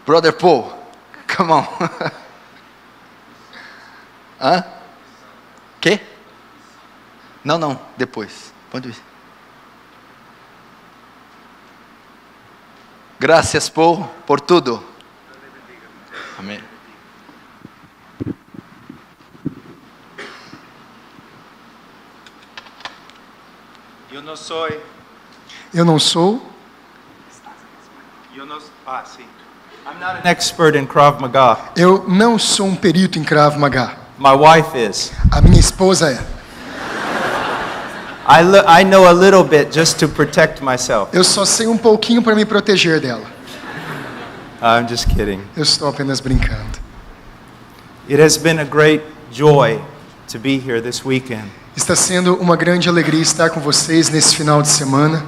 Brother Paul, come on. Hã? Quê? Não, depois. Pode ir. Gracias, Paul, por tudo. Amém. Eu não sou. Sim. I'm not an expert in Krav Maga. Eu não sou um perito em Krav Maga. My wife is. A minha esposa é. I know a little bit just to protect myself. Eu só sei um pouquinho para me proteger dela. I'm just kidding. Eu estou apenas brincando. It has been a great joy to be here this weekend. Está sendo uma grande alegria estar com vocês nesse final de semana.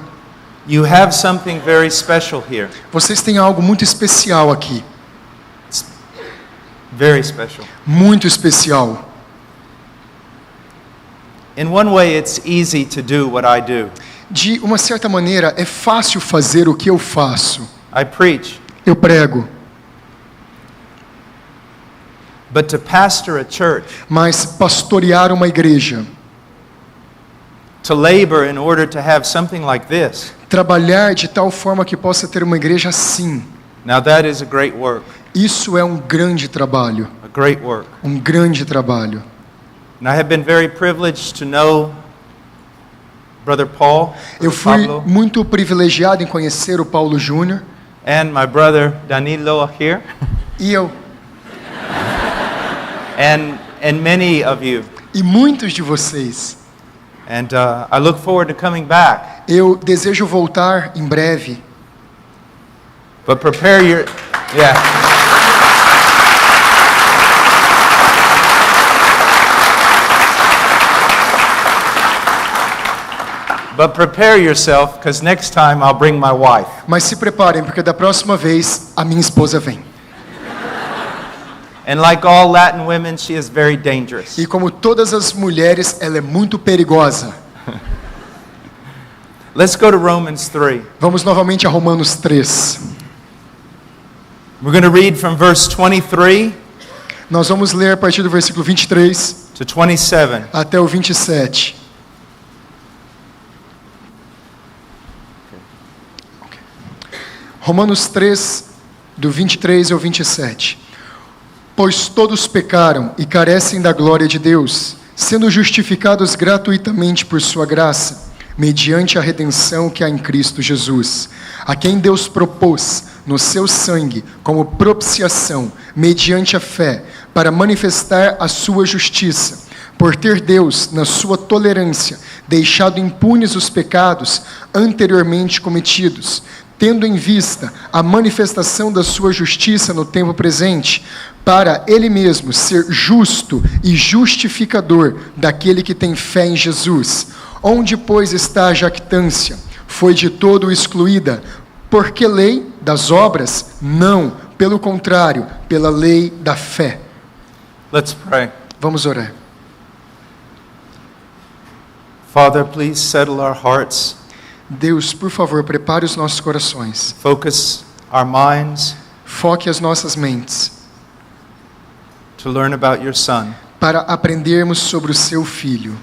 You have something very special here. Vocês têm algo muito especial aqui. Very special. Muito especial. In one way, it's easy to do what I do. De uma certa maneira, é fácil fazer o que eu faço. I preach. Eu prego. But to pastor a church, Mas pastorear uma igreja, to labor in order to have something like this, trabalhar de tal forma que possa ter uma igreja assim, now that is a great work. isso é um grande trabalho. A great work. Um grande trabalho. And I have been very privileged to know Brother Paul, Eu Brother fui Pablo, muito privilegiado em conhecer o Paulo Júnior and my brother Danilo here, e eu and many of you. e muitos de vocês. And I look forward to coming back. Eu desejo voltar em breve. But prepare your, yeah. But prepare yourself, because next time I'll bring my wife. Mas se preparem, porque da próxima vez a minha esposa vem. And like all Latin women, she is very dangerous. E como todas as mulheres, ela é muito perigosa. Let's go to Romans 3. Vamos novamente a Romanos 3. We're going to read from verse 23 Nós vamos ler a partir do versículo 23 to 27. até o 27. Romanos 3, do 23 ao 27. Pois todos pecaram e carecem da glória de Deus, sendo justificados gratuitamente por sua graça, mediante a redenção que há em Cristo Jesus, a quem Deus propôs no seu sangue como propiciação, mediante a fé, para manifestar a sua justiça, por ter Deus, na sua tolerância, deixado impunes os pecados anteriormente cometidos, tendo em vista a manifestação da sua justiça no tempo presente, para Ele mesmo ser justo e justificador daquele que tem fé em Jesus. Onde, pois, está a jactância? Foi de todo excluída. Por que lei das obras? Não, pelo contrário, pela lei da fé. Let's pray. Vamos orar. Father, please settle our hearts. Deus, por favor, prepare os nossos corações. Focus our minds Foque as nossas mentes to learn about your Son. para aprendermos sobre o seu Filho.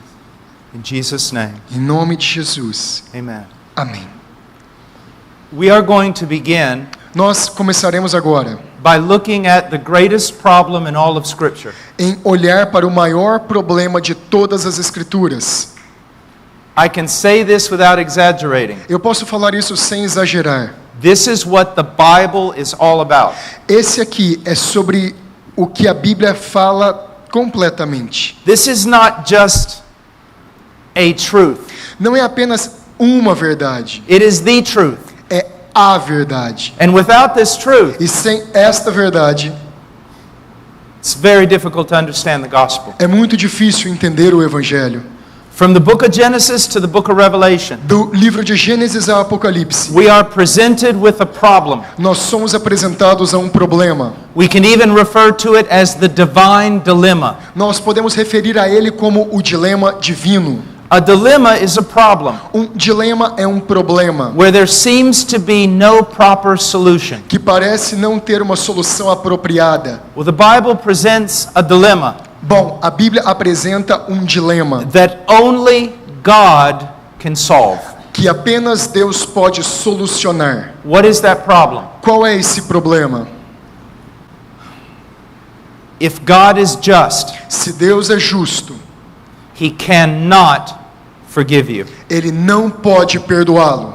In Jesus' name, Em nome de Jesus. amen. Amém. We are going to begin Nós começaremos agora by looking at the greatest problem in all of Scripture. em olhar para o maior problema de todas as Escrituras. I can say this without exaggerating. Eu posso falar isso sem exagerar. This is what the Bible is all about. Esse aqui é sobre o que a Bíblia fala completamente. This is not just a truth. Não é apenas uma verdade, It is the truth. é a verdade. And without this truth, E sem esta verdade, it's very difficult to understand the gospel. é muito difícil entender o Evangelho. From the book of Genesis to the book of Revelation, Do livro de Gênesis ao Apocalipse, we are presented with a problem. nós somos apresentados a um problema. We can even refer to it as the divine dilemma. Nós podemos referir a ele como o dilema divino. A dilemma is a problem Um dilema é um problema where there seems to be no proper solution. que parece não ter uma solução apropriada. Well, the Bible presents a dilemma Bom, a Bíblia apresenta um dilema that only God can solve. que apenas Deus pode solucionar. What is that problem? Qual é esse problema? If God is just, Se Deus é justo, He cannot forgive you. Ele não pode perdoá-lo.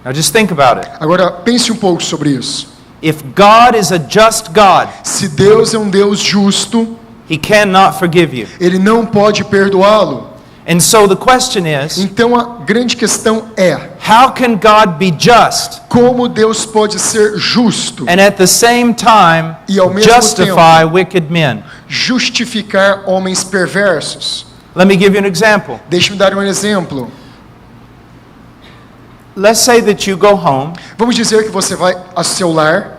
Now just think about it. Agora, pense um pouco sobre isso. If God is a just God, Se Deus é um Deus justo, He cannot forgive you. Ele não pode perdoá-lo. And so the question is, Então a grande questão é: how can God be just como Deus pode ser justo and at the same time E ao mesmo justify wicked men? justificar homens perversos? Let me give you an example. Deixe-me dar um exemplo. Let's say that you go home Vamos dizer que você vai ao seu lar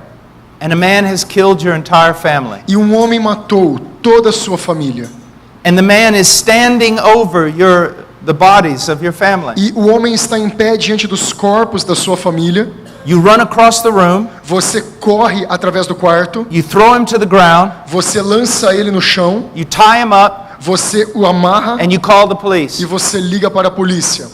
and a man has killed your entire family. e um homem matou toda a sua família. And the man is standing over the bodies of your family. E o homem está em pé diante dos corpos da sua família. You run across the room, Você corre através do quarto. you throw him to the ground, Você lança ele no chão. you tie him up, Você o amarra and you call the e police. você liga para a polícia.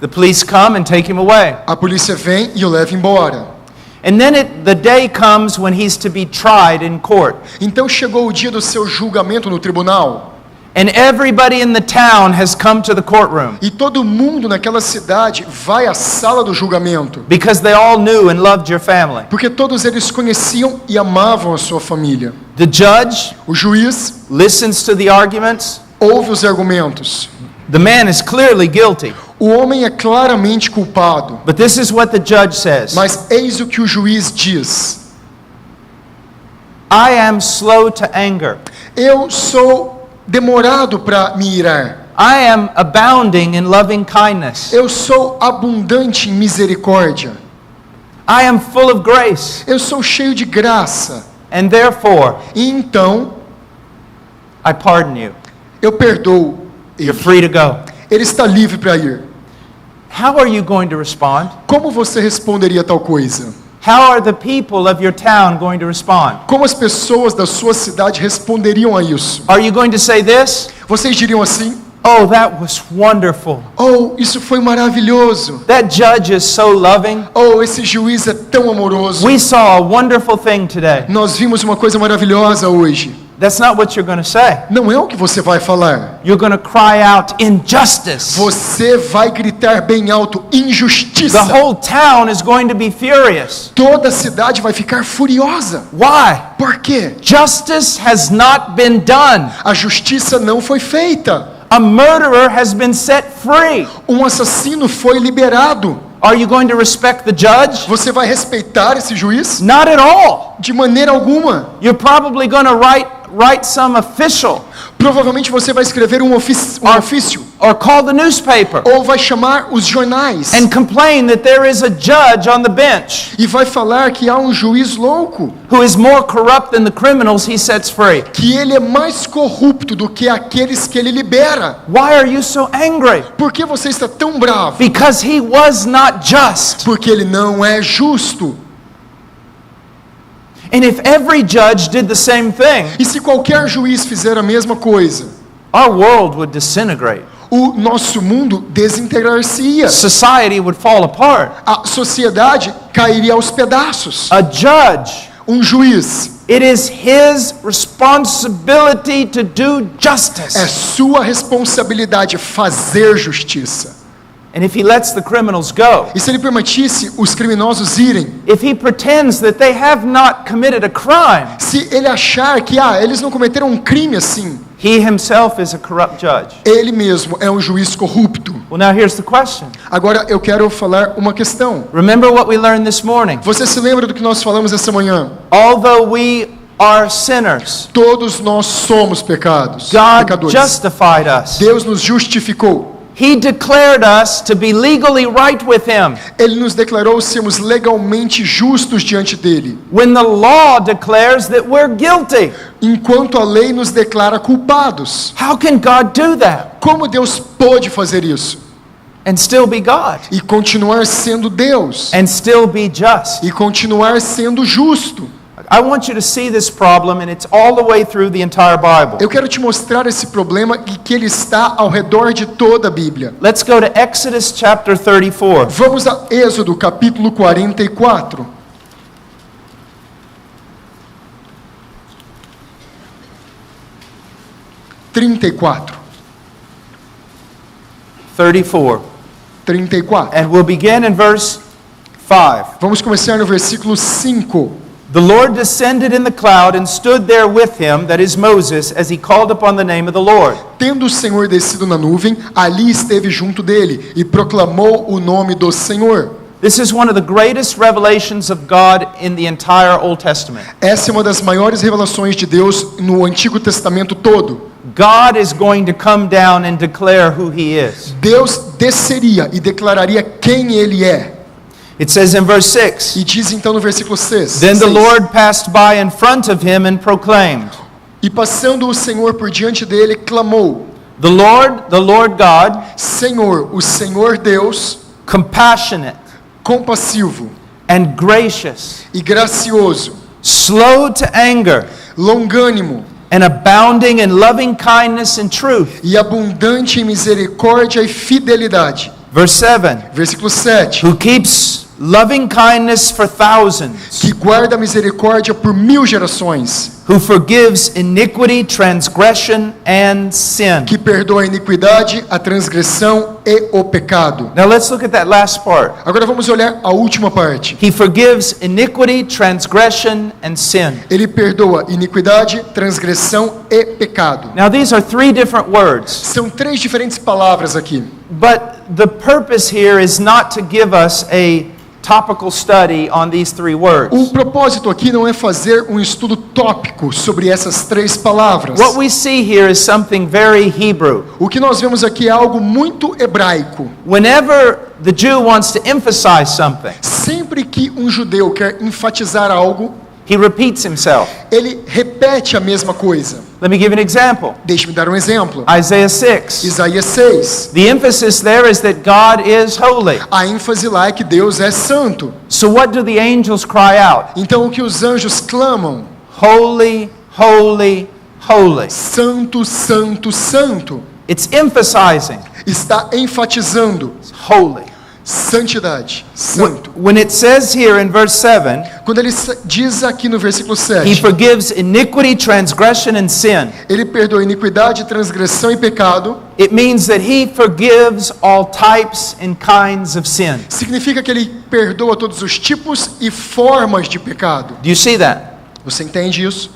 The police come and take him away. A polícia vem e o leva embora. And then the day comes when he's to be tried in court. Então chegou o dia do seu julgamento no tribunal. And everybody in the town has come to the courtroom E todo mundo naquela cidade vai à sala do julgamento. because they all knew and loved your family. Porque todos eles conheciam e amavam a sua família. The judge O juiz listens to the arguments. ouve os argumentos. The man is clearly guilty. O homem é claramente culpado. But this is what the judge says. Mas eis o que o juiz diz: I am slow to anger. Eu sou demorado para me irar. I am abounding in loving kindness. Eu sou abundante em misericórdia. I am full of grace. Eu sou cheio de graça. And therefore, E então I pardon you. eu perdoo You're ele. free to go. Ele está livre para ir. How are you going to respond? Como você responderia a tal coisa? How are the people of your town going to respond? Como as pessoas da sua cidade responderiam a isso? Are you going to say this? Vocês diriam assim: Oh, that was wonderful. oh, isso foi maravilhoso. That judge is so loving. Oh, esse juiz é tão amoroso. We saw a wonderful thing today. Nós vimos uma coisa maravilhosa hoje. That's not what you're going to say. Não é o que você vai falar. You're going to cry out injustice. Você vai gritar bem alto: injustiça. The whole town is going to be furious. Toda a cidade vai ficar furiosa. Why? Por quê? Justice has not been done. A justiça não foi feita. A murderer has been set free. Um assassino foi liberado. Are you going to respect the judge? Você vai respeitar esse juiz? Not at all. De maneira alguma. You're probably going to write some official Provavelmente você vai escrever um ofício or call the newspaper ou vai chamar os jornais and complain that there is a judge on the bench e vai falar que há um juiz louco, who is more corrupt than the criminals he sets free. que ele é mais corrupto do que aqueles que ele libera. Why are you so angry? Por que você está tão bravo? Because he was not just. Porque ele não é justo. And if every judge did the same thing, E se qualquer juiz fizer a mesma coisa, our world would disintegrate. o nosso mundo desintegrar-se-ia. Society would fall apart. A sociedade cairia aos pedaços. A judge, Um juiz, it is his responsibility to do é justice. sua responsabilidade fazer justiça. And if he lets the criminals go, E se ele permitisse os criminosos irem, if he pretends that they have not committed a crime, se ele achar que eles não cometeram um crime assim, he himself is a corrupt judge. ele mesmo é um juiz corrupto. Well, now here's the question. Agora eu quero falar uma questão. Remember what we learned this morning. Você se lembra do que nós falamos essa manhã? Although we are sinners, Todos nós somos God pecadores. justified us. Deus nos justificou. He declared us to be legally right with Him, Ele nos declarou sermos legalmente justos diante dele, when the law declares that we're guilty. enquanto a lei nos declara culpados. How can God do that Como Deus pôde fazer isso? and still be God E continuar sendo Deus? and still be just? E continuar sendo justo? I want you to see this problem, and it's all the way through the entire Bible. Eu quero te mostrar esse problema e que ele está ao redor de toda a Bíblia. Let's go to Exodus chapter 34. Vamos a Êxodo capítulo 44. Trinta e quatro. 34. And we'll begin in verse 5. Vamos começar no versículo 5. The Lord descended in the cloud and stood there with him, that is Moses, as he called upon the name of the Lord. Tendo o Senhor descido na nuvem, ali esteve junto dele e proclamou o nome do Senhor. This is one of the greatest revelations of God in the entire Old Testament. Essa é uma das maiores revelações de Deus no Antigo Testamento todo. God is going to come down and declare who he is. Deus desceria e declararia quem ele é. It says in verse 6, E diz então no versículo 6. Then the Lord passed by in front of him and proclaimed, E passando o Senhor por diante dele, clamou: the Lord God, Senhor, o Senhor Deus, compassionate compassivo and gracious, e gracioso, slow to anger, longânimo and abounding in loving kindness and truth. e abundante em misericórdia e fidelidade. Verse 7, Versículo 7. who keeps loving kindness for thousands, Que guarda a misericórdia por 1000 gerações, who forgives iniquity, transgression, and sin. que perdoa a iniquidade, a transgressão e o pecado. Now let's look at that last part. Agora vamos olhar a última parte. He forgives iniquity, transgression, and sin. Ele perdoa iniquidade, transgressão e pecado. Now these are three different words, São 3 diferentes palavras aqui. but the purpose here is not to give us a topical study on these three words. O propósito aqui não é fazer um estudo tópico sobre essas 3 palavras. What we see here is something very Hebrew. O que nós vemos aqui é algo muito hebraico. Whenever the Jew wants to emphasize something, Sempre que um judeu quer enfatizar algo, he repeats himself. ele repete a mesma coisa. Let me give you an example. Deixe-me dar um exemplo. Isaiah 6. Isaías 6. The emphasis there is that God is holy. A ênfase lá é que Deus é santo. So what do the angels cry out? Então o que os anjos clamam? Holy, holy, holy. Santo, santo, santo. It's emphasizing Está enfatizando holy. santidade, santo. When it says here in verse 7, Quando ele diz aqui no versículo he 7, forgives iniquity, transgression, and sin. ele perdoa iniquidade, transgressão e pecado, It means that he forgives all types and kinds of sin. significa que ele perdoa todos os tipos e formas de pecado. Do you see that? Você entende isso?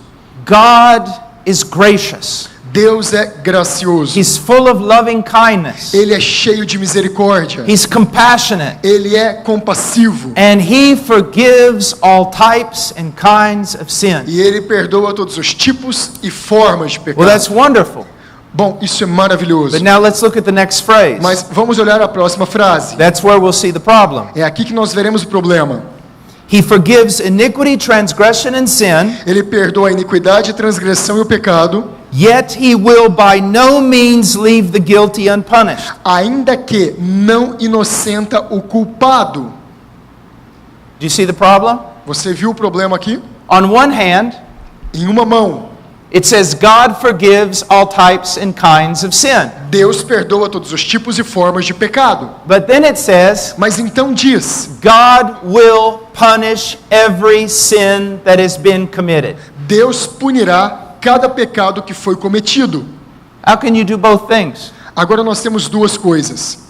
God is gracious. Deus é gracioso. He's full of loving kindness. Ele é cheio de misericórdia. He's compassionate. Ele é compassivo. And he forgives all types and kinds of sin. E ele perdoa todos os tipos e formas de Well, pecado. that's wonderful. Bom, isso é maravilhoso. But now let's look at the next phrase. Mas vamos olhar a próxima frase. That's where we'll see the problem. É aqui que nós veremos o problema. He forgives iniquity, transgression, and sin, Ele perdoa a iniquidade, a transgressão e o pecado, yet he will by no means leave the guilty unpunished. ainda que não inocenta o culpado. Do you see the problem? Você viu o problema aqui? On one hand, Em uma mão, it says God forgives all types and kinds of sin. Deus perdoa todos os tipos e formas de pecado. But then it says Mas então diz, God will punish every sin that has been committed. Deus punirá cada pecado que foi cometido. How can you do both things? Agora nós temos 2 coisas.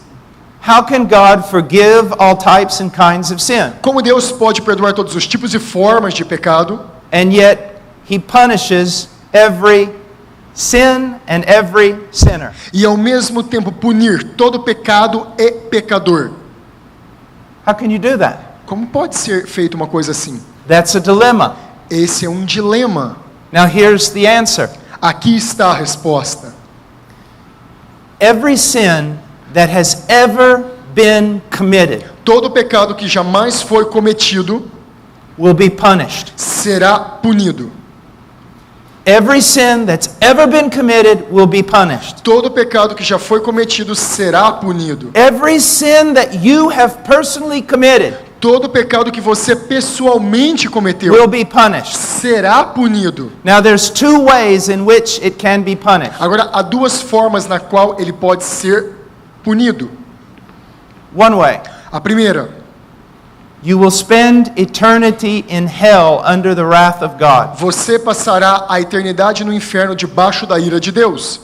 How can God forgive all types and kinds of sin? Como Deus pode perdoar todos os tipos e formas de pecado, And yet he punishes every sin and every sinner. e ao mesmo tempo punir todo pecado e pecador? How can you do that? Como pode ser feita uma coisa assim? That's a dilemma. Esse é um dilema. Now here's the answer. Aqui está a resposta. Every sin that has ever been committed Todo pecado que jamais foi cometido will be punished. será punido. Every sin that's ever been committed will be punished. Todo pecado que já foi cometido será punido. Every sin that you have personally committed Todo pecado que você pessoalmente cometeu will be punished. será punido. Now there's two ways in which it can be punished. Agora, há duas formas na qual ele pode ser punido. One way, A primeira, you will spend eternity in hell under the wrath of God. você passará a eternidade no inferno debaixo da ira de Deus.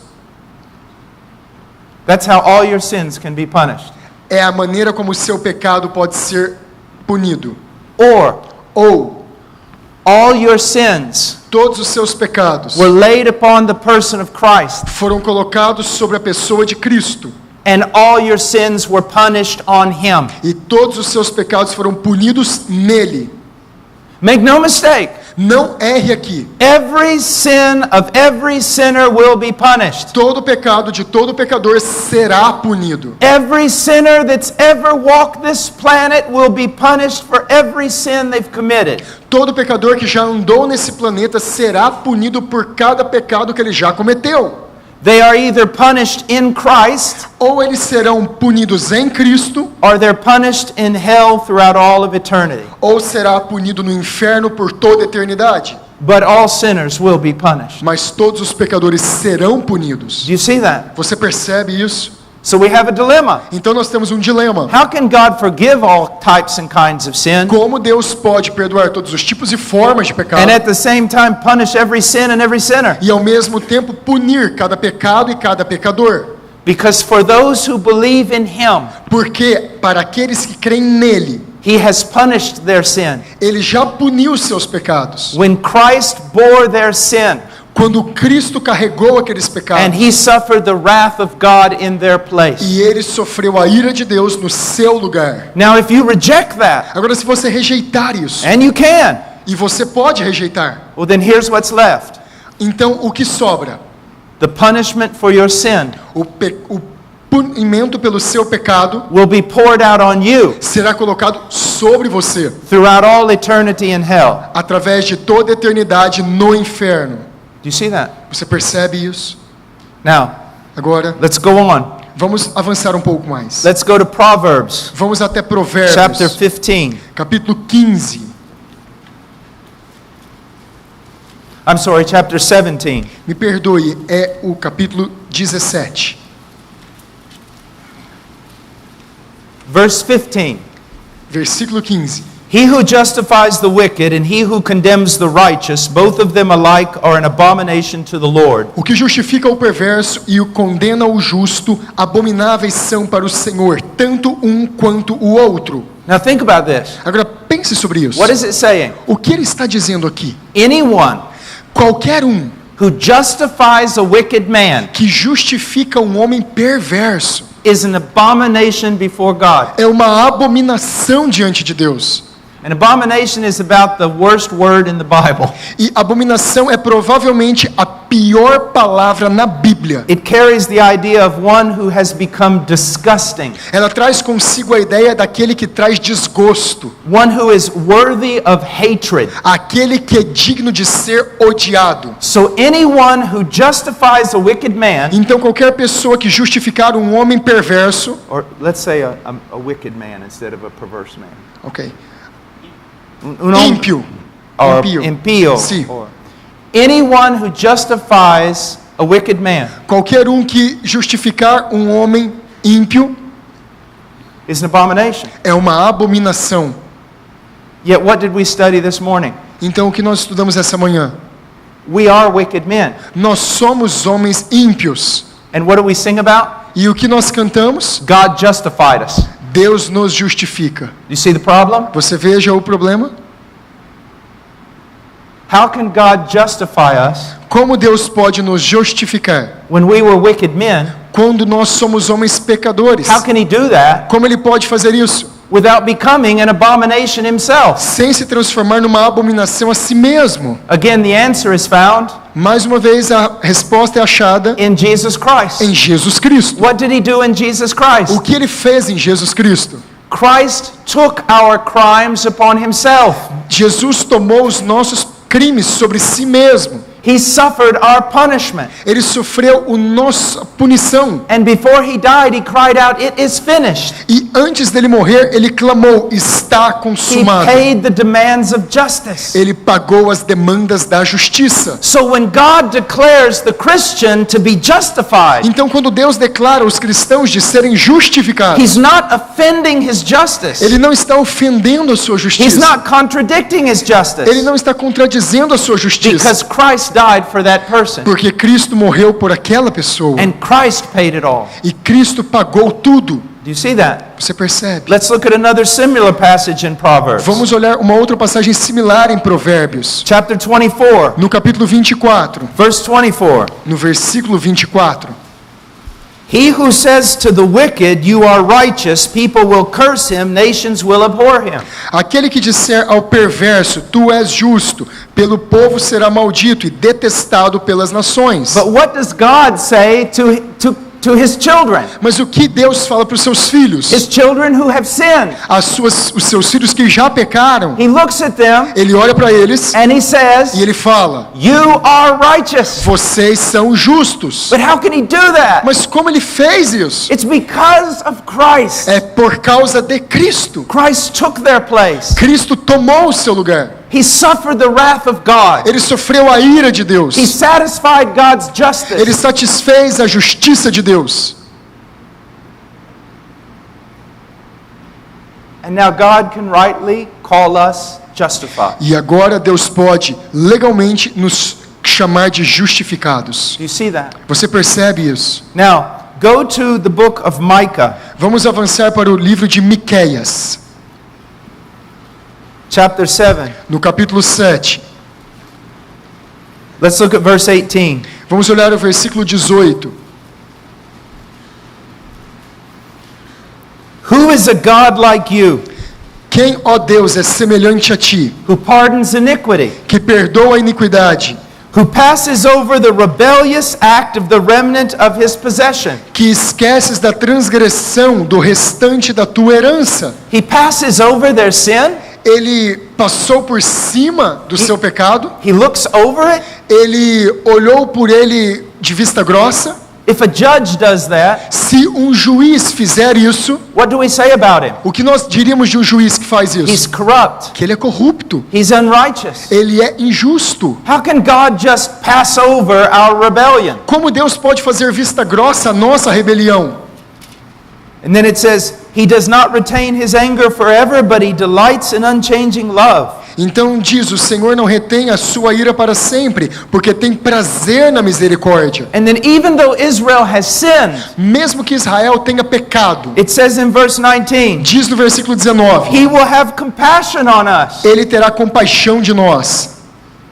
That's how all your sins can be punished. É a maneira como o seu pecado pode ser punido. Or Ou all your sins todos os seus pecados were laid upon the person of Christ, foram colocados sobre a pessoa de Cristo. and all your sins were punished on him. E todos os seus pecados foram punidos nele. Make no mistake, Não erre aqui. every sin of every sinner will be punished. Todo pecado de todo pecador será punido. Every sinner that's ever walked this planet will be punished for every sin they've committed. Todo pecador que já andou nesse planeta será punido por cada pecado que ele já cometeu. They are either punished in Christ Ou eles serão punidos em Cristo, or they're punished in hell throughout all of eternity. ou será punido no inferno por toda a eternidade. But all sinners will be punished. Mas todos os pecadores serão punidos. Do you see that? Você percebe isso? So we have a dilemma. Então nós temos um dilema. How can God forgive all types and kinds of sin Como Deus pode perdoar todos os tipos e formas de pecado and at the same time punish every sin and every sinner? e ao mesmo tempo punir cada pecado e cada pecador? Because for those who believe in him, Porque para aqueles que creem nele, he has punished their sin. ele já puniu os seus pecados. When Christ bore their sin Quando Cristo carregou aqueles and pecados he suffered the wrath of God in their place. e ele sofreu a ira de Deus no seu lugar. Now if you reject that, Agora, se você rejeitar isso, and you can, e você pode rejeitar, well then here's what's left. então o que sobra? The punishment for your sin O punimento pelo seu pecado will be poured out on you será colocado sobre você, throughout all eternity in hell. através de toda a eternidade no inferno. Do you see that? Você percebe isso? Now, Agora, let's go on. vamos avançar um pouco mais. Let's go to Proverbs Vamos até chapter Provérbios, 15. capítulo 15. I'm sorry, chapter 17. Me perdoe, é o capítulo 17. Verse 15. Versículo 15. He who justifies the wicked and he who condemns the righteous, both of them alike are an abomination to the Lord. O que justifica o perverso e o condena o justo, abomináveis são para o Senhor, tanto um quanto o outro. Now think about this. Agora pense sobre isso. What is it saying? O que ele está dizendo aqui? Anyone Qualquer um who justifies a wicked man que justifica um homem perverso is an abomination before God. é uma abominação diante de Deus. An abomination is about the worst word in the Bible. E abominação é provavelmente a pior palavra na Bíblia. It carries the idea of one who has become disgusting, Ela traz consigo a ideia daquele que traz desgosto, one who is worthy of hatred. aquele que é digno de ser odiado. So anyone who justifies a wicked man, Então qualquer pessoa que justificar um homem perverso, or let's say a wicked man instead of a perverse man. ok, Um homem- ímpio, or impio, impio, Sim. or anyone who justifies a wicked man qualquer um que justificar um homem ímpio is an abomination. é uma abominação. Yet what did we study this morning? Então o que nós estudamos essa manhã? We are wicked men. Nós somos homens ímpios. And what do we sing about? E o que nós cantamos? God justified us. Deus nos justifica. Do you see the problem? Você veja o problema? How can God justify us Como Deus pode nos justificar when we were wicked men? quando nós somos homens pecadores? How can he do that Como Ele pode fazer isso? without becoming an abomination himself? sem se transformar numa abominação a si mesmo. Again, the answer is found Mais uma vez, a resposta é achada in Jesus Christ. em Jesus Cristo. What did he do in Jesus Christ? O que ele fez em Jesus Cristo? Christ took our crimes upon himself. Jesus tomou os nossos crimes sobre si mesmo. He suffered our punishment. Ele sofreu a nossa punição. And before he died, he cried out, "It is finished." E antes dele morrer, ele clamou: está He consumado. paid the demands of justice. Ele pagou as demandas da justiça. So when God declares the Christian to be justified, Então, quando Deus declara os cristãos de serem justificados, he's not offending his justice. ele não está ofendendo a sua He's justiça. not contradicting his justice. Ele não está contradizendo a sua justiça. Because Christ died for that person. Porque Cristo morreu por aquela pessoa. And Christ paid it all. E Cristo pagou tudo. Do you see that? Você percebe? Let's look at another similar passage in Proverbs. Vamos olhar uma outra passagem similar em Provérbios. Chapter 24, No capítulo 24, verse 24. no versículo 24. He who says to the wicked, "You are righteous," people will curse him, nations will abhor him. Aquele que disser ao perverso, tu és justo, pelo povo será maldito e detestado pelas nações. But what does God say to his children? Mas o que Deus fala para os seus filhos? His children who have sinned. Os seus filhos que já pecaram, He looks at them ele olha para eles and he says, e ele fala: "You are righteous." vocês são justos. But how can he do that? Mas como ele fez isso? It's because of Christ. É por causa de Cristo. Christ took their place. Cristo tomou o seu lugar. He suffered the wrath of God. Ele sofreu a ira de Deus. He satisfied God's justice. Ele satisfez a justiça de Deus. And now God can rightly call us justified. E agora Deus pode legalmente nos chamar de justificados. Do you see that? Você percebe isso? Now, go to the book of Micah, Vamos avançar para o livro de Miqueias, chapter 7. no capítulo 7. Let's look at verse 18. Vamos olhar o versículo 18. Who is a God like you, Quem, ó Deus, é semelhante a ti, who pardons iniquity, que perdoa a iniquidade, who passes over the rebellious act of the remnant of his possession? que esqueces da transgressão do restante da tua herança? He passes over their sin. Ele passou por cima do seu pecado, He looks over it. ele olhou por ele de vista grossa. If a judge does that, Se um juiz fizer isso, what do we say about him? o que nós diríamos de um juiz que faz He's isso? corrupt. Que ele é corrupto, He's unrighteous. ele é injusto. How can God just pass over our rebellion? Como Deus pode fazer vista grossa à nossa rebelião? And then it says, He does not retain His anger forever, but He delights in unchanging love. Então diz: o Senhor não retém a sua ira para sempre, porque tem prazer na misericórdia. And then even though Israel has sinned, Mesmo que Israel tenha pecado, it says in verse 19, diz no versículo 19, He will have compassion on us. Ele terá compaixão de nós.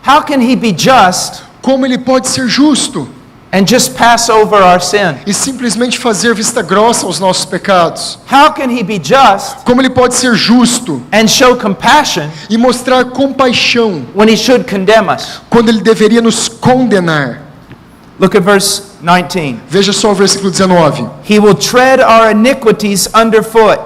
How can He be just Como ele pode ser justo and just pass over our sin? e simplesmente fazer vista grossa aos nossos pecados? How can He be just Como ele pode ser justo and show compassion e mostrar compaixão when He should condemn us? quando ele deveria nos condenar? Look at verse 19. Veja só o versículo 19. He will tread our iniquities underfoot.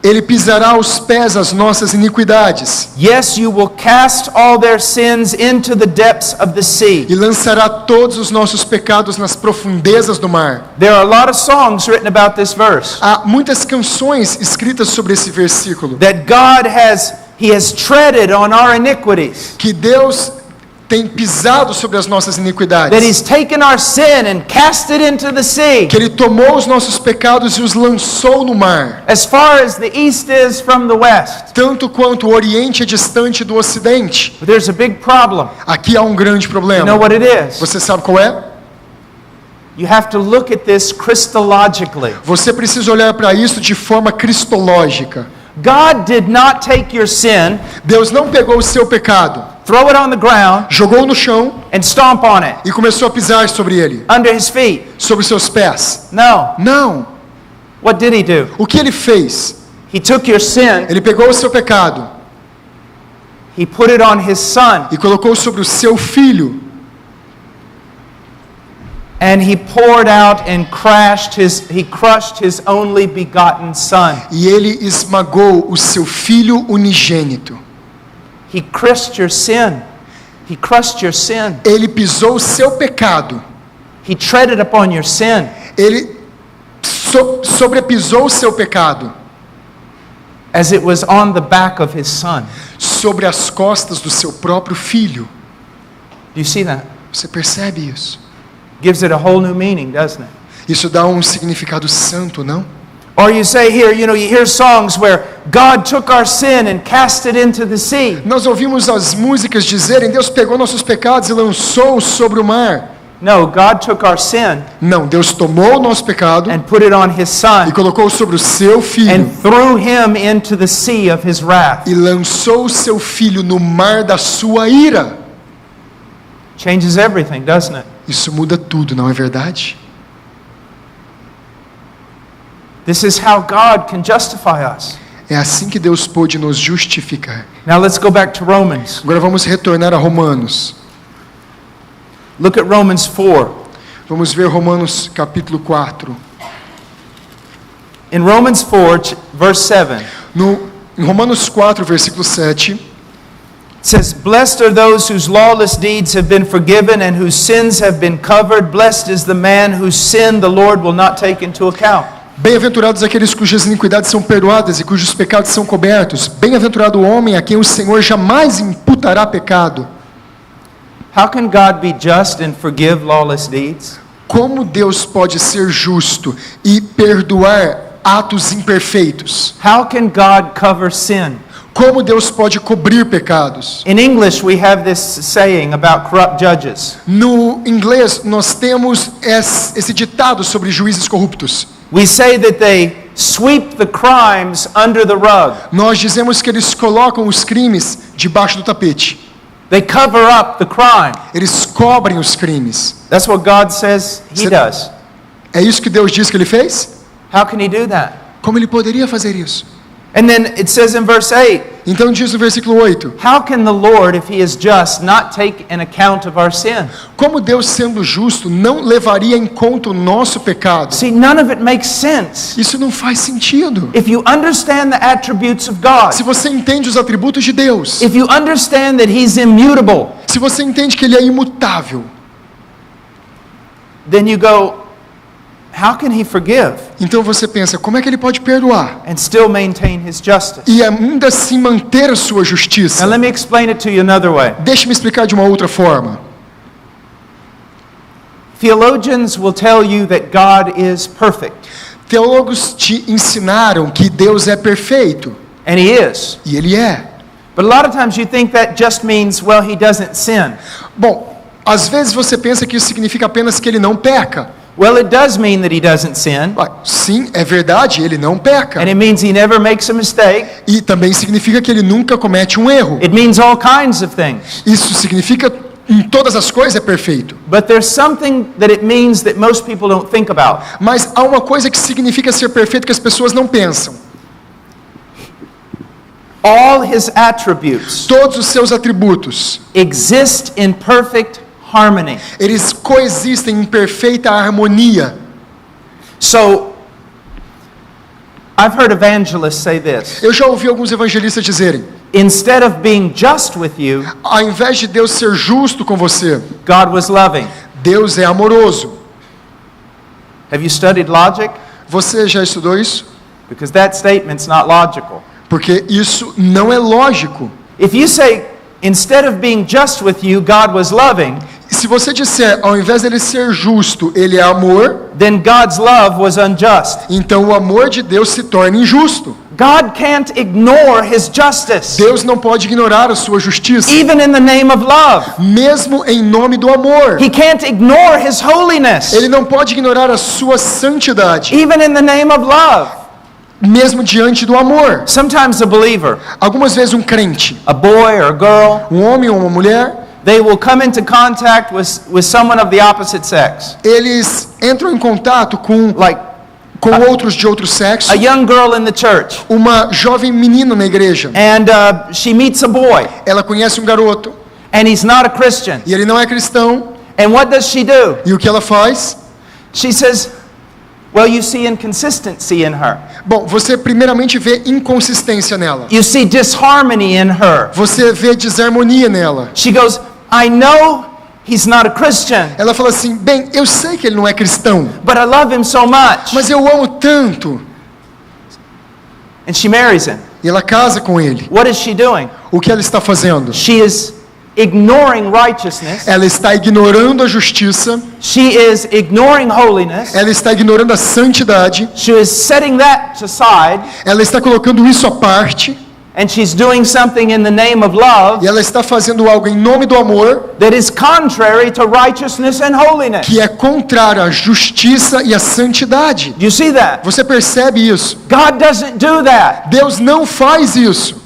Ele pisará aos pés as nossas iniquidades Yes, you will cast all their sins into the depths of the sea. e lançará todos os nossos pecados nas profundezas do mar. There are a lot of songs written about this verse. Há muitas canções escritas sobre esse versículo, That God has treaded on our iniquities. que Deus tem pisado sobre as nossas That iniquidades, He's taken our sin and cast it into the sea. que Ele tomou os nossos pecados e os lançou no mar, As far as the east is from the west. tanto quanto o Oriente é distante do Ocidente. But there's a big problem. Aqui há um grande You know problema. what it is? Você sabe qual é? You have to look at this Christologically. Você precisa olhar para isso de forma cristológica. God did not take your sin, Deus não pegou o seu pecado, throw it on the ground, jogou no chão and stomp on it e começou a pisar sobre ele, under His feet. sobre os seus pés. No. Não. What did He do? O que ele fez? He took your sin, Ele pegou o seu pecado He put it on His Son, e colocou sobre o seu filho. and He poured out and He crushed His only begotten Son. E ele esmagou o seu filho unigênito. He crushed your sin. He crushed your sin. Ele pisou o seu pecado. He treaded upon your sin. Ele sobrepisou o seu pecado As it was on the back of His Son. sobre as costas do seu próprio filho. Do you see that? Você percebe isso? Gives it a whole new meaning, doesn't it? Isso dá um significado santo, não? Or you say here, you hear songs where God took our sin and cast it into the sea. Nós ouvimos as músicas dizerem: Deus pegou nossos pecados e lançou sobre o mar. No, God took our sin Não, Deus tomou o nosso pecado and put it on His e Son colocou sobre o seu filho and threw Him into the sea of His wrath. e lançou o seu filho no mar da sua ira. Changes everything, doesn't it? Isso muda tudo, não é verdade? This is how God can justify us. É assim que Deus pôde nos justificar. Now let's go back to Romans. Agora vamos retornar a Romanos. Look at Romans 4. Vamos ver Romanos capítulo 4. In Romans 4, verse 7, Em Romanos 4, versículo 7, it says, "Blessed are those whose lawless deeds have been forgiven and whose sins have been covered. Blessed is the man whose sin the Lord will not take into account." bem-aventurados aqueles cujas iniquidades são perdoadas e cujos pecados são cobertos. Bem-aventurado o homem a quem o Senhor jamais imputará pecado. How can God be just and forgive lawless deeds? Como Deus pode ser justo e perdoar atos imperfeitos? How can God cover sin? Como Deus pode cobrir pecados? In English, we have this saying about corrupt judges. No inglês, nós temos esse ditado sobre juízes corruptos. We say that they sweep the crimes under the rug. Nós dizemos que eles colocam os crimes debaixo do tapete. They cover up the crime. Eles cobrem os crimes. That's what God says He does. É isso que Deus diz que Ele fez? How can He do that? Como Ele poderia fazer isso? And then it says in verse 8, Então diz no versículo 8: how can the Lord, if He is just, not take an account of our sin? Como Deus, sendo justo, não levaria em conta o nosso pecado? See, none of it makes sense. Isso não faz sentido. If you understand the attributes of God, Se você entende os atributos de Deus, if you understand that He's immutable, se você entende que Ele é imutável, then you go, how can He forgive então você pensa: como é que Ele pode perdoar and still maintain His justice? e ainda assim manter a sua Now justiça? let me explain it to you another way. Deixe-me explicar de uma outra forma. Theologians will tell you that God is perfect, Teólogos te ensinaram que Deus é perfeito, and He is. e Ele é. But a lot of times you think that just means, well, He doesn't sin. Bom, às vezes você pensa que isso significa apenas que Ele não peca. Well, it does mean that He doesn't sin, Sim, é verdade, Ele não peca. and it means He never makes a mistake. E também significa que Ele nunca comete um erro. It means all kinds of things. Isso significa em todas as coisas é perfeito. But there's something that it means that most people don't think about. Mas há uma coisa que significa ser perfeito que as pessoas não pensam. All His attributes Todos os seus atributos, exist in perfect harmony. eles coexistem em perfeita harmonia. So, I've heard evangelists say this. Eu já ouvi alguns evangelistas dizerem: Instead of being just with you, ao invés de Deus ser justo com você, God was loving. Deus é amoroso. Have you studied logic? Você já estudou isso? Because that statement's not logical. Porque isso não é lógico. If you say, instead of being just with you, God was loving, Se você disser, ao invés dele ser justo, ele é amor, then God's love was unjust. então o amor de Deus se torna injusto. God can't ignore His justice, Deus não pode ignorar a sua justiça, even in the name of love. mesmo em nome do amor. He can't ignore His holiness, Ele não pode ignorar a sua santidade, even in the name of love. mesmo diante do amor. Sometimes a believer, Algumas vezes um crente, a boy or a girl, um homem ou uma mulher, they will come into contact with someone of the opposite sex. eles entram em contato com com outros de outro sexo, a young girl in the church, uma jovem menina na igreja. and she meets a boy, Ela conhece um garoto and he's not a Christian. e ele não é cristão. And what does she do? E o que ela faz? She says, well, you see inconsistency in her. Bom, você primeiramente vê inconsistência nela. You see disharmony in her. Você vê desarmonia nela. She goes, I know he's not a Christian, Ela fala assim: bem, eu sei que ele não é cristão, but I love him so much. mas eu amo tanto. And she marries him. E ela casa com ele. What is she doing? O que ela está fazendo? She is ignoring righteousness. Ela está ignorando a justiça. She is ignoring holiness. Ela está ignorando a santidade. She is setting that aside, Ela está colocando isso à parte. and she's doing something in the name of love E ela está fazendo algo em nome do amor that is contrary to righteousness and holiness. que é contrário à justiça e à santidade. Do you see that? Você percebe isso? God doesn't do that. Deus não faz isso.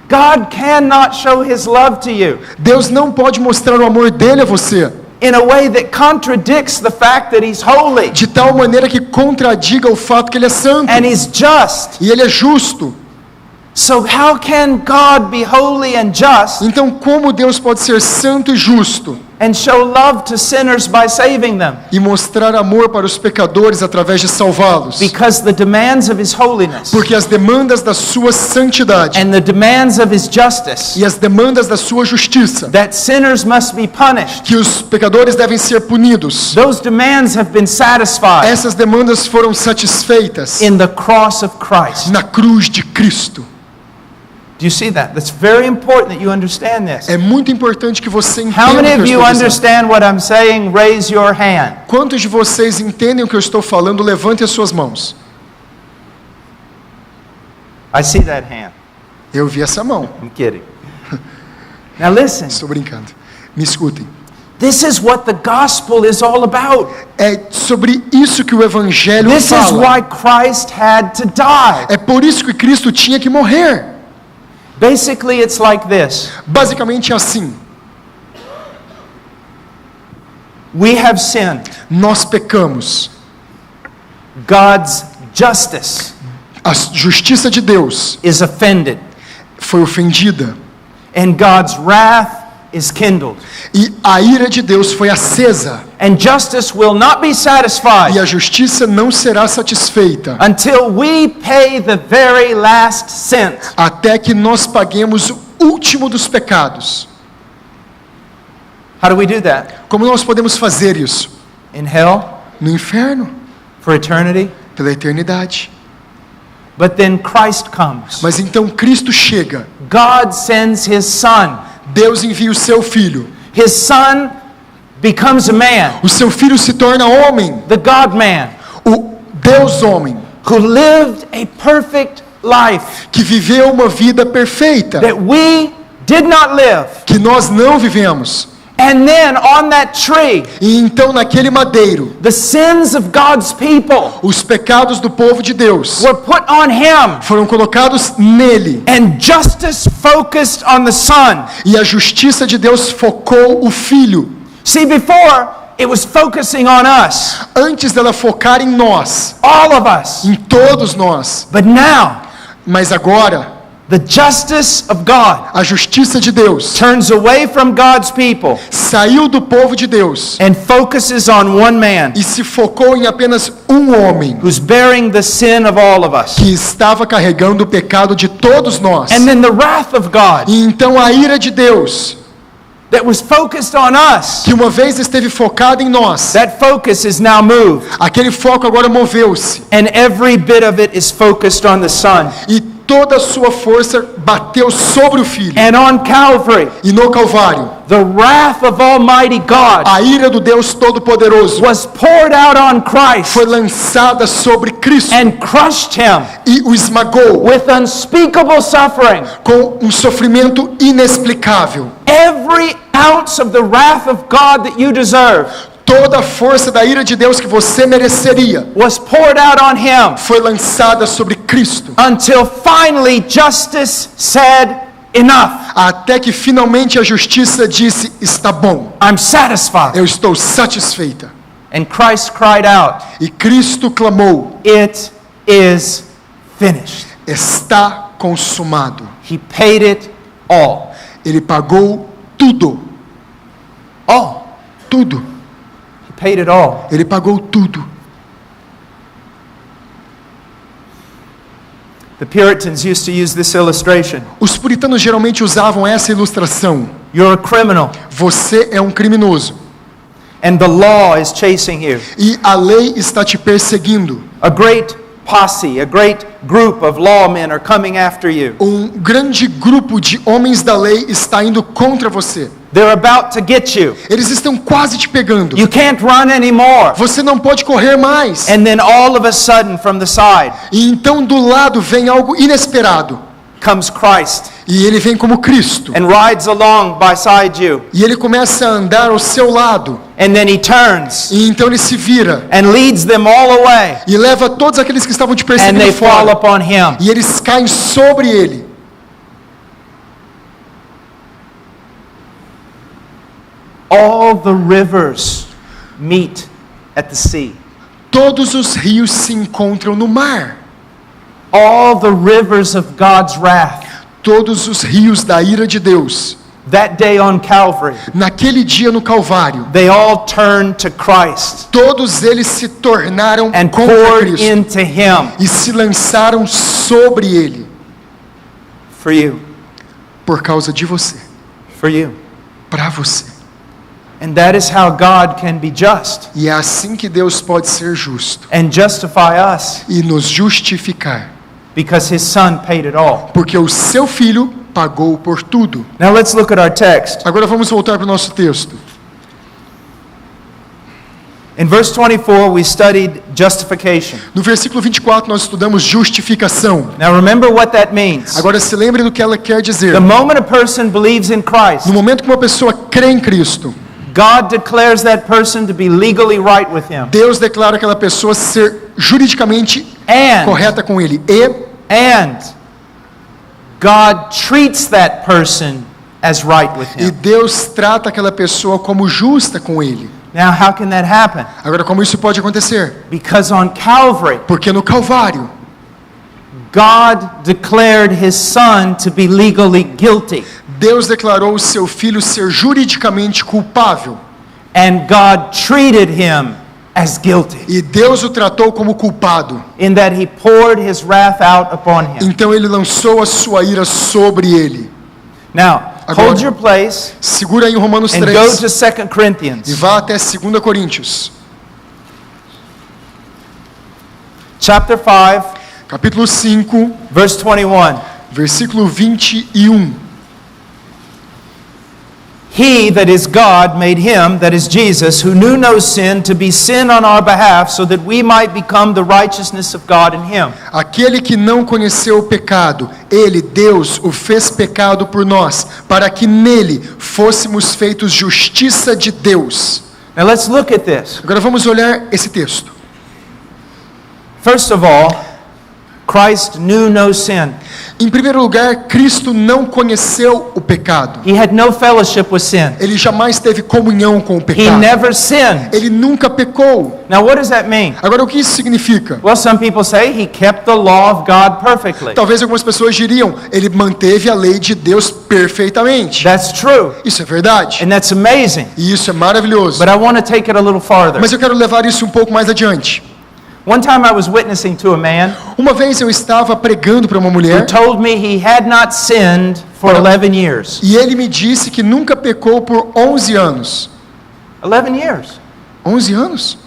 God cannot show his love to you Deus não pode mostrar o amor dele a você in a way that contradicts the fact that he's holy de tal maneira que contradiga o fato que ele é santo and he's just. e ele é justo. So how can God be holy and just Então, como Deus pode ser santo e justo and show love to sinners by saving them? e mostrar amor para os pecadores através de salvá-los? Because the demands of his holiness Porque as demandas da sua santidade and the demands of his justice, e as demandas da sua justiça, that sinners must be punished, que os pecadores devem ser punidos, those demands have been satisfied essas demandas foram satisfeitas in the cross of Christ. na cruz de Cristo. Do you see that? That's very important that you understand this. É muito importante que você How entenda many o of que eu you estou dizendo. understand what I'm saying? Raise your hand. Quantos de vocês entendem o que eu estou falando? Levante as suas mãos. I see that hand. Eu vi essa mão. I'm kidding. Now listen. Estou brincando. Me escutem. This is what the gospel is all about. É sobre isso que o evangelho This is fala. why Christ had to die. É por isso que Cristo tinha que morrer. Basically, it's like this. Basicamente é assim. We have sinned. Nós pecamos. God's justice A justiça de Deus is offended, foi ofendida. and God's wrath is kindled. E a ira de Deus foi acesa. And justice will not be E satisfied a justiça não será satisfeita until we pay the very last cent. até que nós paguemos o último dos pecados. How do we do that? Como nós podemos fazer isso? In hell? No inferno, For eternity? pela eternidade. But then Christ comes. Mas então Cristo chega. God sends his son. Deus envia o seu filho. His son becomes a man, O seu filho se torna homem, the God man, o Deus homem, who lived a perfect life que viveu uma vida perfeita, that we did not live. que nós não vivemos. And then on that tree, E então naquele madeiro, the sins of God's people os pecados do povo de Deus were put on him, foram colocados nele. and justice focused on the son. E a justiça de Deus focou o filho. See, before it was focusing on us, Antes dela focar em nós, all of us. em todos nós. But now, Mas agora, the justice of God a justiça de Deus turns away from God's people saiu do povo de Deus and focuses on one man e se focou em apenas um homem who's bearing the sin of all of us. que estava carregando o pecado de todos nós. And then the wrath of God E então a ira de Deus, that was focused on us, que uma vez esteve focada em nós, that focus is now moved, aquele foco agora moveu-se and every bit of it is focused on the Son. e toda a sua força bateu sobre o filho. And on Calvary, E no Calvário, the wrath of Almighty God a ira do Deus Todo-Poderoso was poured out on Christ foi lançada sobre Cristo and crushed him e o esmagou with unspeakable suffering. com um sofrimento inexplicável. Every ounce of the wrath of God that you deserve Toda a força da ira de Deus que você mereceria was poured out on him foi lançada sobre Cristo, until finally justice said, enough. até que finalmente a justiça disse: está bom, I'm satisfied. eu estou satisfeita. And Christ cried out, E Cristo clamou: "It is finished." está consumado. He paid it all. Ele pagou tudo. All. Tudo. He paid it all. Ele pagou tudo. The Puritans used to use this illustration. Os puritanos geralmente usavam essa ilustração. You're a criminal, Você é um criminoso and the law is chasing you. e a lei está te perseguindo. A great posse, a great group of lawmen are coming after you. Um grande grupo de homens da lei está indo contra você. They're about to get you. Eles estão quase te pegando. You can't run anymore. Você não pode correr mais. And then all of a sudden from the side E então do lado vem algo inesperado. comes Christ E ele vem como Cristo. and rides along beside you. E ele começa a andar ao seu lado. And then he turns E então ele se vira and leads them all away. e leva todos aqueles que estavam te And they perseguindo fall fora. upon him. E eles caem sobre ele. All the rivers meet at the sea. Todos os rios se encontram no mar. All the rivers of God's wrath. Todos os rios da ira de Deus. That day on Calvary, Naquele dia no Calvário, they all turned to Christ todos eles se tornaram and contra poured Cristo into him e se lançaram sobre ele for you, por causa de você, for you. para você. And that is how God can be just E é assim que Deus pode ser justo and justify us, e nos justificar, because his son paid it all. porque o seu filho pagou por tudo. Now let's look at our text. Agora vamos voltar para o nosso texto. In verse 24 we studied justification. No versículo 24 nós estudamos justificação. Now remember what that means. Agora se lembre do que ela quer dizer. The moment a person believes in Christ, No momento que uma pessoa crê em Cristo, God declares that person to be legally right with him. Deus declara aquela pessoa ser juridicamente And correta com ele. And God treats that person as right with E him. Deus trata aquela pessoa como justa com ele. Now how can that happen? Agora, como isso pode acontecer? Because on Calvary, Porque no Calvário, God declared his son to be legally guilty. Deus declarou o seu filho ser juridicamente culpável. And God treated him as guilty, E Deus o tratou como culpado. in that he poured his wrath out upon him. Então ele lançou a sua ira sobre ele. Now, Agora- hold your place Segura aí em Romanos and go 3 to 2 e Corinthians, vá até 2 Coríntios. chapter 5, Capítulo 5, verse 21. versículo 21. He that is God made him, that is Jesus, who knew no sin, to be sin on our behalf, so that we might become the righteousness of God in him. Aquele que não conheceu o pecado, ele, Deus, o fez pecado por nós, para que nele fôssemos feitos justiça de Deus. Now let's look at this. Agora vamos olhar esse texto. First of all, Christ knew no sin. Em primeiro lugar, Cristo não conheceu o pecado. He had no fellowship with sin. Ele jamais teve comunhão com o He pecado. never sinned. Ele nunca pecou. Now what does that mean? Agora, o que isso significa? Well, some people say he kept the law of God perfectly. Talvez algumas pessoas diriam, ele manteve a lei de Deus perfeitamente. That's true, Isso é verdade. and that's amazing. E isso é maravilhoso. But I want to take it a little farther. Mas eu quero levar isso um pouco mais adiante. One time I was witnessing to a man Uma vez eu estava pregando para uma who mulher told me he had not sinned for 11 years. e ele me disse que nunca pecou por 11 anos. 11 years. 11 anos?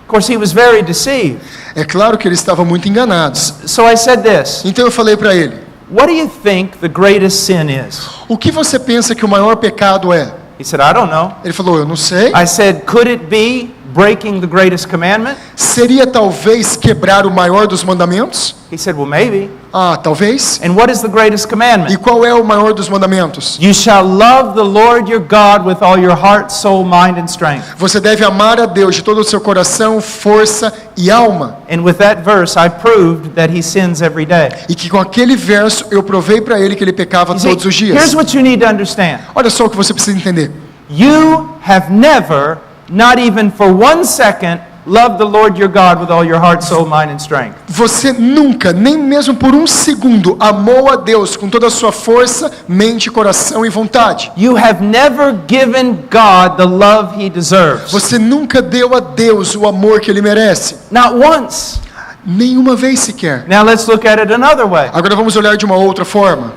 Of course, he was very deceived. É claro que ele estava muito enganado. So I said this, Então eu falei para ele, what do you think the greatest sin is? o que você pensa que o maior pecado é? He said, I don't know. Ele falou, eu não sei. I said, could it be breaking the greatest commandment? Seria talvez quebrar o maior dos mandamentos? He said, well, maybe. Ah, talvez. And what is the greatest E commandment? qual é o maior dos mandamentos? You shall love the Lord your God with all your heart, soul, mind, and strength. Você deve amar a Deus de todo o seu coração, força e alma. And with that verse, I proved that he sins every day. E que com aquele verso eu provei para ele que ele pecava You see, todos os here's dias. what you need to understand. Olha só o que você precisa entender. You have never not even for 1 second, love the Lord your God with all your heart, soul, mind, and strength. Você nunca, nem mesmo por um segundo, amou a Deus com toda a sua força, mente, coração e vontade. You have never given God the love He deserves. Você nunca deu a Deus o amor que Ele merece. Not once. Nenhuma vez sequer. Now let's look at it another way. Agora vamos olhar de uma outra forma.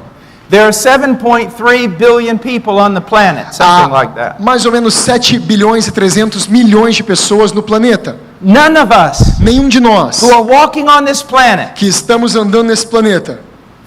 There are 7.3 billion people on the planet, something like that. Mais ou menos 7 bilhões e 300 milhões de pessoas no planeta. None of us Nenhum de nós who are walking on this planet que estamos andando nesse planeta,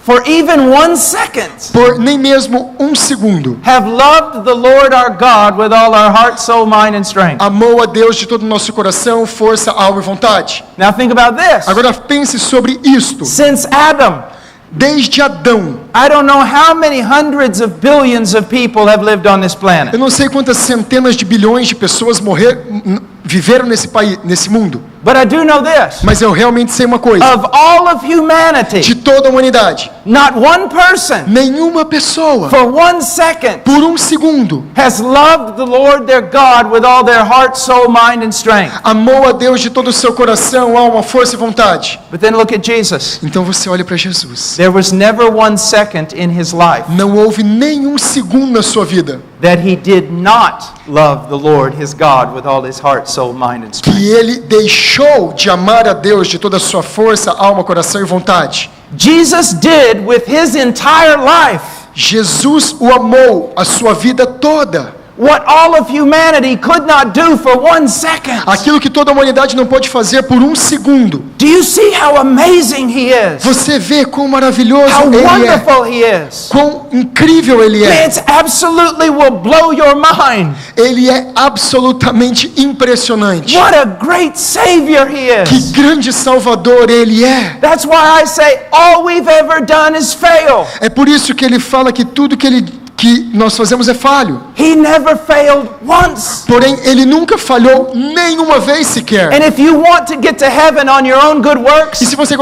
for even 1 second por nem mesmo um segundo, have loved the Lord our God with all our heart, soul, mind, and strength. amou a Deus de todo o nosso coração, força, alma e vontade. Now think about this. Agora pense sobre isto. Since Adam, Desde Adão, I don't know how many hundreds of billions of people have lived on this planet. eu não sei quantas centenas de bilhões de pessoas viveram nesse país, nesse mundo, But I do know this. mas eu realmente sei uma coisa. Of all of De humanity, toda a humanidade, not one person nenhuma pessoa, for 1 second por um segundo, has loved the Lord their God with all their heart, soul, mind, and strength. amou a Deus de todo o seu coração, alma, força e vontade. But then look at Jesus. Então você olha para Jesus. There was never 1 second in his life Não houve nenhum segundo na sua vida that he did not love the Lord his God with all his heart, soul, mind, and strength. que ele deixou de amar a Deus de toda a sua força, alma, coração e vontade. Jesus did with his entire life Jesus o amou a sua vida toda. what all of humanity could not do for 1 second. Aquilo que toda a humanidade não pode fazer por um segundo. Do you see how amazing he is? Você vê quão maravilhoso How ele é. wonderful he is. Quão incrível ele é. It's absolutely will blow your mind. Ele é absolutamente impressionante. What a great Savior he Que is. grande Salvador ele é. That's why I say all we've ever done is fail. É por isso que ele fala que tudo que nós fazemos é falho. He never failed once. Porém, ele nunca falhou nenhuma vez sequer. And if you want to get to heaven on your own good E works, se você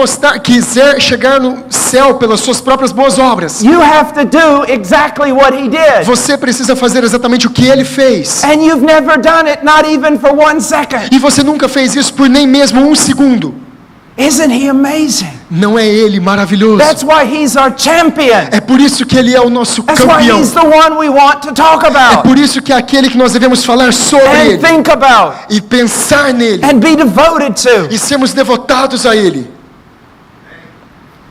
quiser chegar no céu pelas suas próprias boas obras, you have to do exactly what he did. você precisa fazer exatamente o que ele fez. And you've never done it, not even for 1 second. E você nunca fez isso por nem mesmo um segundo. Isn't he amazing? Não é ele maravilhoso? That's why he's our champion. É por isso que ele é o nosso That's why campeão. he's the one we want to talk É about por isso que é aquele que nós devemos falar sobre and ele think about e pensar nele and be devoted to. e sermos devotados a ele.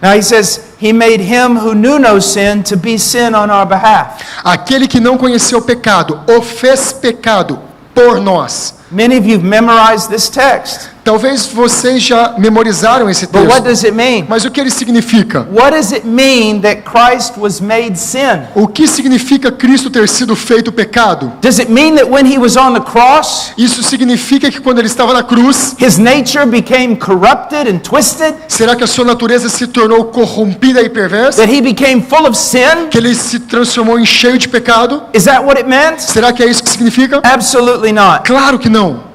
Now he says, he made him who knew no sin to be sin on our behalf. Aquele que não conheceu o pecado, o fez pecado por nós. Many of you have memorized this text. Talvez vocês já memorizaram esse But what texto. does it mean? Mas o que ele significa? What does it mean that Christ was made sin? O que significa Cristo ter sido feito pecado? Does it mean that when he was on the cross, Isso significa que quando ele estava na cruz, his nature became corrupted and twisted? será que a sua natureza se tornou corrompida e perversa? That he became full of sin? Que ele se transformou em cheio de pecado? Is that what it meant? Será que é isso que significa? Absolutely not. Claro que não.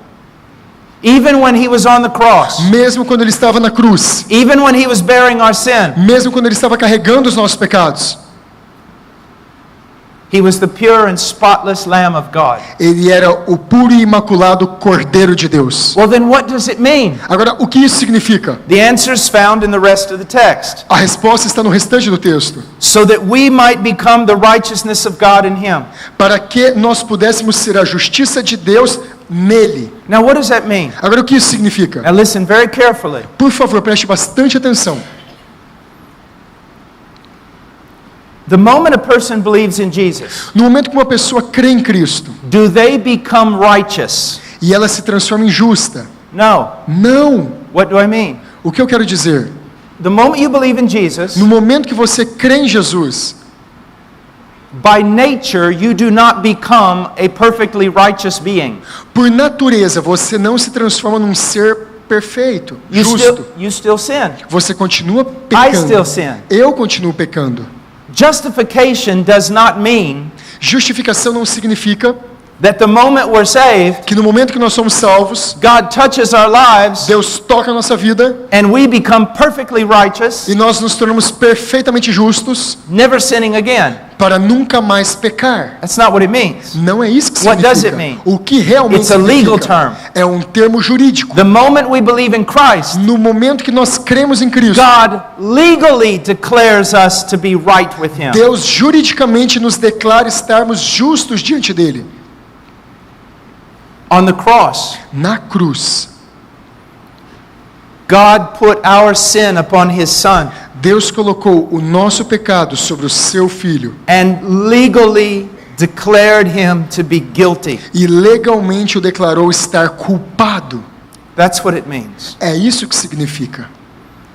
Even when he was on the cross, Mesmo quando ele estava na cruz, even when he was bearing our sin, mesmo quando ele estava carregando os nossos pecados, he was the pure and spotless Lamb of God. ele era o puro e imaculado Cordeiro de Deus. Well, then what does it mean? Agora, o que isso significa? The answer is found in the rest of the text. A resposta está no restante do texto. So that we might become the righteousness of God in him. Para que nós pudéssemos ser a justiça de Deus nele. Now, what does that mean? Agora, o que isso significa? Now, listen very carefully. Por favor, preste bastante atenção. The moment a person believes in Jesus, No momento que uma pessoa crê em Cristo do they become righteous? e ela se transforma em justa, No. não. What do I mean? O que eu quero dizer? The moment you believe in Jesus, No momento que você crê em Jesus, by nature you do not become a perfectly righteous being. por natureza, você não se transforma num ser perfeito, justo. You still sin. Você continua I still pecando. sin. Eu continuo pecando. Justification does not mean Justificação não significa that the moment we're saved, que no momento que nós somos salvos, God touches our lives Deus toca a nossa vida and we become perfectly righteous, e nós nos tornamos perfeitamente justos never sinning again. para nunca mais pecar. That's not what it means. Não é isso que What does it significa. mean? O que realmente It's a legal significa term. é um termo jurídico. The moment we believe in Christ, No momento que nós cremos em Cristo, God legally declares us to be right with Him. Deus juridicamente nos declara estarmos justos diante dele. On the cross, Na cruz, God put our sin upon His Son Deus colocou o nosso pecado sobre o seu filho and legally declared Him to be guilty. e legalmente o declarou estar culpado. That's what it means. É isso que significa.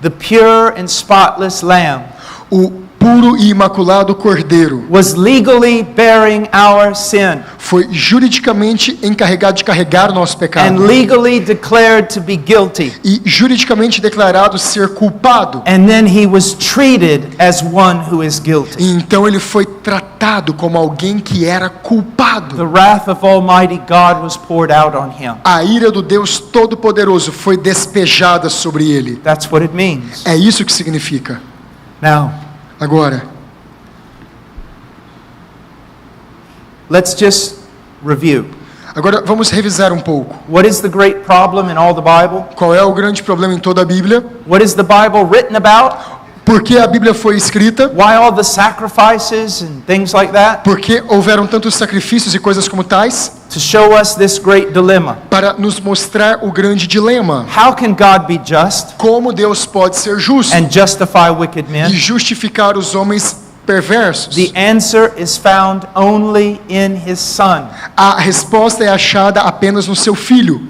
The pure and spotless Lamb O puro e imaculado Cordeiro was legally bearing our sin foi juridicamente encarregado de carregar o nosso and pecado legally declared to be guilty. e juridicamente declarado ser culpado. And then He was treated as one who is guilty. E então ele foi tratado como alguém que era The culpado. wrath of Almighty God was poured out on Him. A ira do Deus Todo-Poderoso foi despejada sobre ele. That's what it means. É isso que significa. Now, Agora, let's just review. agora vamos revisar um pouco. What is the great problem in all the Bible? Qual é o grande problema em toda a Bíblia? What is the Bible written about? Por que a Bíblia foi escrita? Why all the sacrifices and things like that? Por que houveram tantos sacrifícios e coisas como tais? To show us this great dilemma. Para nos mostrar o grande dilema. How can God be just Como Deus pode ser justo and justify wicked e men? justificar os homens perversos? The answer is found only in His Son. A resposta é achada apenas no seu Filho.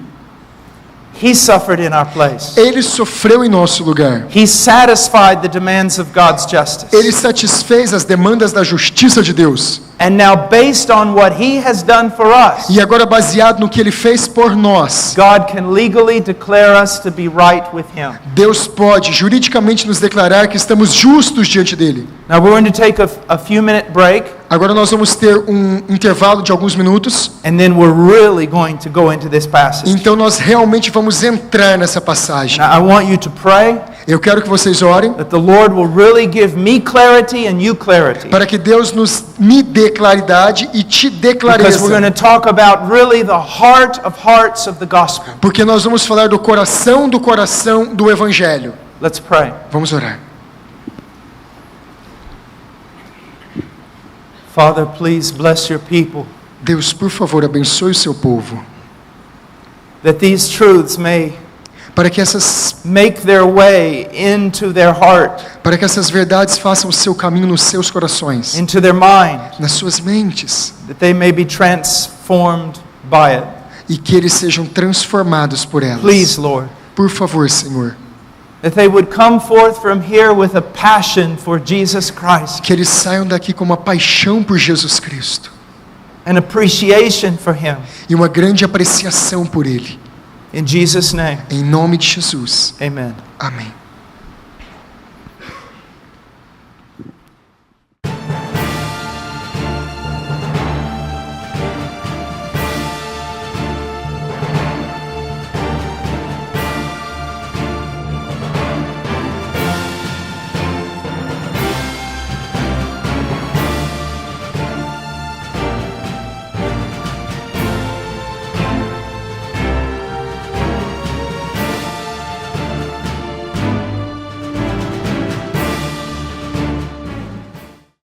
He suffered in our place. Ele sofreu em nosso lugar. He satisfied the demands of God's justice. Ele satisfez as demandas da justiça de Deus. And now, based on what He has done for us, E agora, baseado no que Ele fez por nós, God can legally declare us to be right with Him. Deus pode juridicamente nos declarar que estamos justos diante dele. Now, we're going to take a few-minute break, Agora nós vamos ter um intervalo de alguns minutos. and then we're really going to go into this passage. Então nós realmente vamos entrar nessa passagem. Now, I want you to pray Eu quero que vocês orem that the Lord will really give me clarity and you clarity. para que Deus me dê claridade e te dê Because we're going clareza. to talk about really the heart of hearts of the gospel. Porque nós vamos falar do coração do Evangelho. Let's pray. Vamos orar. Father, please bless your people, Deus, por favor, abençoe o seu povo. that these truths may Para que essas make their way into their heart, verdades façam o seu caminho nos seus corações, into their mind, nas suas mentes, that they may be transformed by it. e que eles sejam transformados por elas. Please, Lord, Por favor, Senhor, that they would come forth from here with a passion for Jesus Christ, que eles saiam daqui com uma paixão por Jesus Cristo an appreciation for Him. e uma grande apreciação por Ele. In Jesus' name, Em nome de Jesus. amen. Amém.